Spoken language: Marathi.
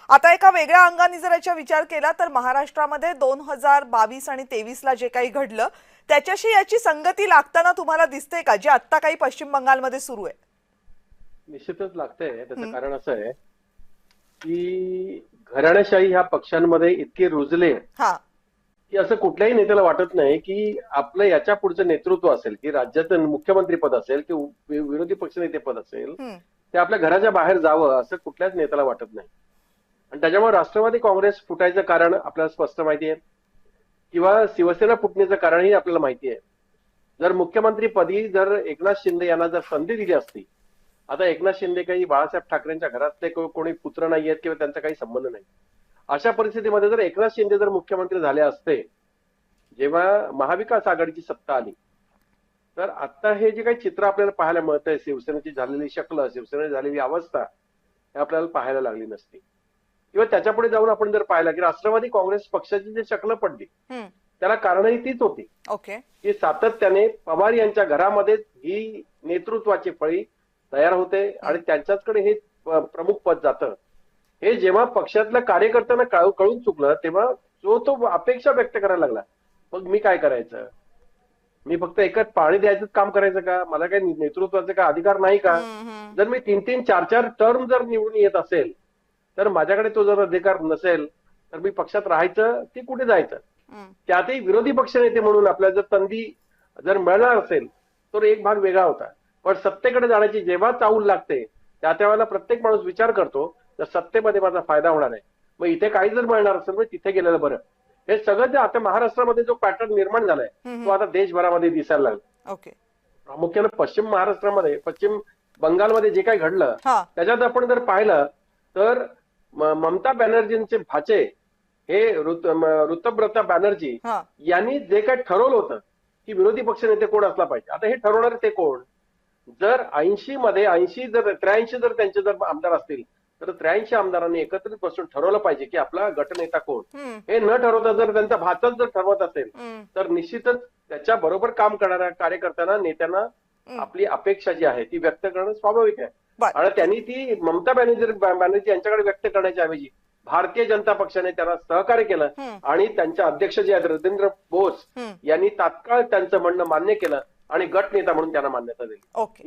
आता एका वेगळ्या अंगाने जर याचा विचार केला तर महाराष्ट्रामध्ये 2022 आणि 23ला जे काही घडलं त्याच्याशी याची संगती लागताना तुम्हाला दिसते का, जे आता काही पश्चिम बंगालमध्ये सुरू आहे? निश्चितच लागतंय. त्याचं कारण असं आहे की घराणेशाही ह्या पक्षांमध्ये इतके रुजले हा. की असं कुठल्याही नेत्याला वाटत नाही की आपलं याच्या पुढचं नेतृत्व असेल की राज्याचं मुख्यमंत्री पद असेल की विरोधी पक्षनेते पद असेल ते आपल्या घराच्या बाहेर जावं असं कुठल्याच नेत्याला वाटत नाही. आणि त्याच्यामुळे राष्ट्रवादी काँग्रेस फुटायचं कारण आपल्याला स्पष्ट माहिती आहे किंवा शिवसेना फुटण्याचं कारणही आपल्याला माहिती आहे. जर मुख्यमंत्री पदी जर एकनाथ शिंदे यांना जर संधी दिली असती, आता एकनाथ शिंदे काही बाळासाहेब ठाकरेंच्या घरातले कोणी पुत्र नाही आहेत किंवा त्यांचा काही संबंध नाही. अशा परिस्थितीमध्ये जर एकनाथ शिंदे जर मुख्यमंत्री झाले असते जेव्हा महाविकास आघाडीची सत्ता आली, तर आता हे जे काही चित्र आपल्याला पाहायला मिळतंय, शिवसेनेची झालेली शक्ल, शिवसेनेची झालेली अवस्था हे आपल्याला पाहायला लागली नसती. किंवा त्याच्यापुढे जाऊन आपण जर पाहिलं की राष्ट्रवादी काँग्रेस पक्षाची जी शक्ल पडली त्याला कारणही तीच होती ओके. की सातत्याने पवार यांच्या घरामध्ये ही नेतृत्वाची फळी तयार होते आणि त्यांच्याकडे हे प्रमुख पद जातं. हे जेव्हा पक्षातल्या कार्यकर्त्यांना कळून चुकलं तेव्हा तो अपेक्षा व्यक्त करायला लागला, मग मी काय करायचं, मी फक्त एकच पाणी द्यायचं काम करायचं का, मला काही नेतृत्वाचे का अधिकार नाही का? जर मी 3-3, 4-4 टर्म जर निवडून येत असेल तर माझ्याकडे तो जर अधिकार नसेल तर मी पक्षात राहायचं की कुठे जायचं? त्यातही विरोधी पक्षनेते म्हणून आपल्याला जर संधी जर मिळणार असेल तर एक भाग वेगळा होता. पण सत्तेकडे जाण्याची जेव्हा चाहूल लागते त्यावेळेला प्रत्येक माणूस विचार करतो तर सत्तेमध्ये माझा फायदा होणार आहे, मग इथे काही जर मिळणार असेल मग तिथे गेलेलं बरं. हे सगळं आता महाराष्ट्रामध्ये जो पॅटर्न निर्माण झालाय तो आता देशभरामध्ये दिसायला लागला. ओके. प्रामुख्याने पश्चिम महाराष्ट्रामध्ये, पश्चिम बंगालमध्ये जे काही घडलं त्याच्यात आपण जर पाहिलं तर ममता बॅनर्जींचे भाचे हे ऋतुव्रता बॅनर्जी यांनी जे काही ठरवलं होतं की विरोधी पक्षनेते कोण असला पाहिजे, आता हे ठरवणारे ते कोण? जर 80 मध्ये 83 जर त्यांचे जर आमदार असतील तर 83 आमदारांनी एकत्रित बसून ठरवलं पाहिजे की आपला गटनेता कोण. हे न ठरवता जर त्यांचा भातच जर ठरवत असेल तर निश्चितच त्याच्या बरोबर काम करणाऱ्या कार्यकर्त्यांना, नेत्यांना आपली अपेक्षा जी आहे ती व्यक्त करणं स्वाभाविक आहे. आणि त्यांनी ती ममता बॅनर्जी यांच्याकडे व्यक्त करण्याच्या ऐवजी भारतीय जनता पक्षाने त्यांना सहकार्य केलं आणि त्यांच्या अध्यक्ष जे आहेत रवींद्र बोस यांनी तात्काळ त्यांचं म्हणणं मान्य केलं आणि गट नेता म्हणून त्यांना मान्यता दिली. ओके.